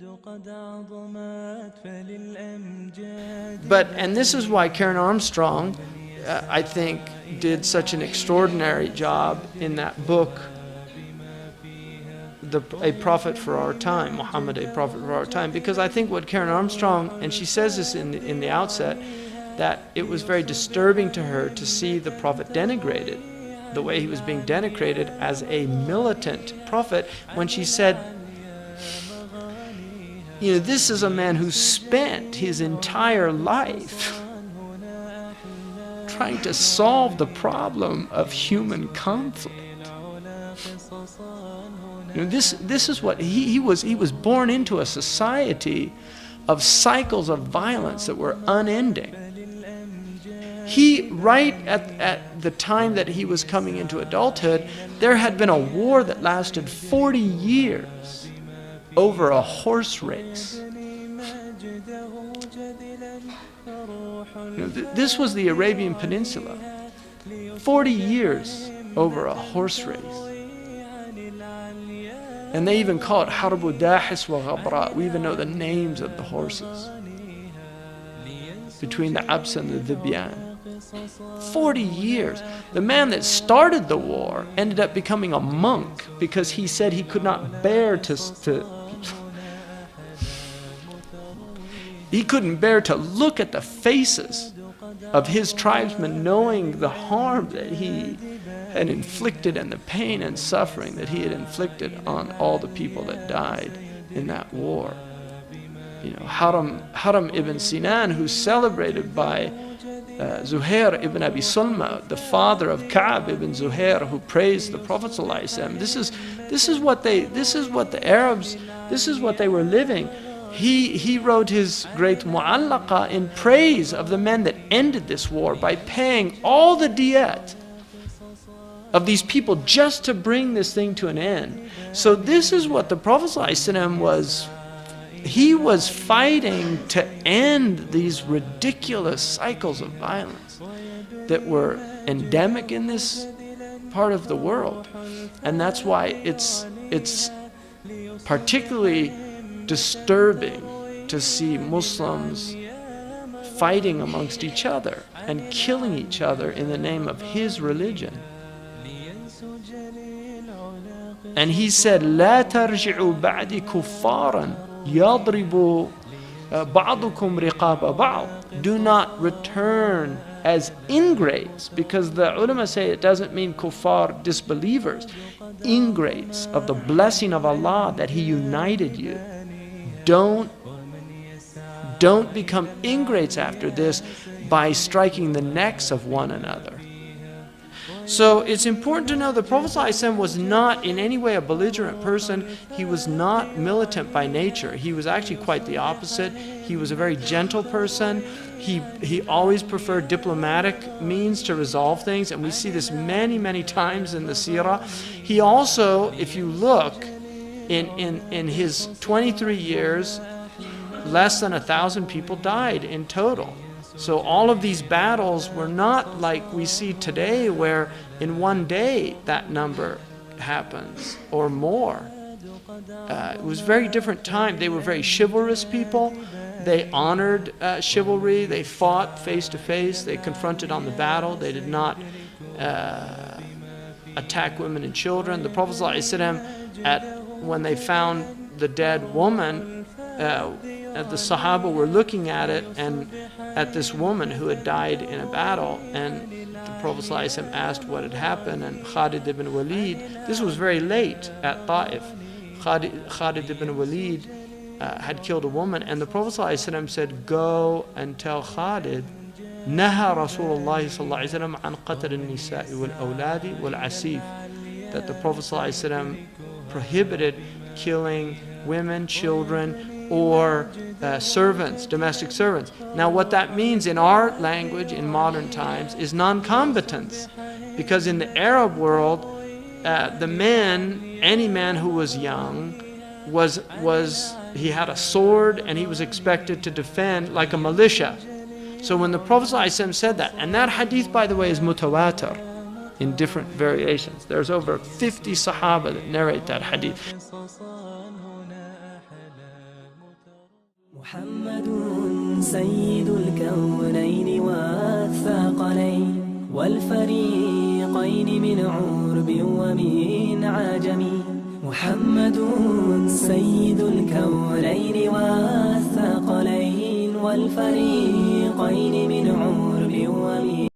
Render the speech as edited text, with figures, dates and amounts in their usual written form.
And this is why Karen Armstrong, I think, did such an extraordinary job in that book, A Prophet for Our Time, Muhammad, a Prophet for Our Time, because I think what Karen Armstrong, and she says this in the outset, that it was very disturbing to her to see the Prophet denigrated, the way he was being denigrated as a militant prophet, when she said, you know, this is a man who spent his entire life trying to solve the problem of human conflict. You know, this is what he was born into, a society of cycles of violence that were unending. He, right at the time that he was coming into adulthood, there had been a war that lasted 40 years over a horse race. You know, this was the Arabian Peninsula. 40 years over a horse race. And they even call it Harbu Dahis wa Ghabra. We even know the names of the horses between the Abs and the Dhibyan. 40 years. The man that started the war ended up becoming a monk because he said he could not bear he couldn't bear to look at the faces of his tribesmen, knowing the harm that he had inflicted and the pain and suffering that he had inflicted on all the people that died in that war. You know, Haram ibn Sinan, who's celebrated by Zuhair ibn Abi Sulma, the father of Ka'b ibn Zuhair, who praised the Prophet ﷺ. This is what the Arabs, this is what they were living. He wrote his great Mu'allaqa in praise of the men that ended this war by paying all the diyat of these people just to bring this thing to an end. So this is what the Prophet ﷺ was. He was fighting to end these ridiculous cycles of violence that were endemic in this part of the world. And that's why it's particularly disturbing to see Muslims fighting amongst each other and killing each other in the name of his religion. And he said, لا ترجعوا بعدي كفارا يضرب بعضكم رقاب بعض. Do not return as ingrates, because the ulama say it doesn't mean kuffar, disbelievers, ingrates of the blessing of Allah that He united you. Don't become ingrates after this by striking the necks of one another. So it's important to know the Prophet ﷺ was not in any way a belligerent person. He was not militant by nature. He was actually quite the opposite. He was a very gentle person. He always preferred diplomatic means to resolve things, and we see this many, many times in the seerah. He also, if you look, in his 23 years, less than 1,000 people died in total. So all of these battles were not like we see today, where in one day that number happens or more. It was a very different time. They were very chivalrous people. They honored chivalry. They fought face to face. They confronted on the battle. They did not attack women and children. The Prophet ﷺ, when they found the dead woman, the Sahaba were looking at it and at this woman who had died in a battle, and the Prophet ﷺ asked what had happened, and Khalid ibn Walid, this was very late at Ta'if, Khalid ibn Walid had killed a woman, and the Prophet ﷺ said, go and tell Khalid, نهى رسول الله صلى الله عليه وسلم عن قتل النساء والأولاد والعسيف, that the Prophet ﷺ prohibited killing women, children, or servants, domestic servants. Now what that means in our language in modern times is non-combatants, because in the Arab world, the man, any man who was young, he had a sword and he was expected to defend like a militia. So when the Prophet ﷺ said that, and that hadith, by the way, is mutawatir in different variations. There's over 50 Sahaba that narrate that hadith. محمد سيد الكونين والثقلين والفريقين من عرب ومن عجم. محمد سيد الكونين والثقلين والفريقين من عرب ومن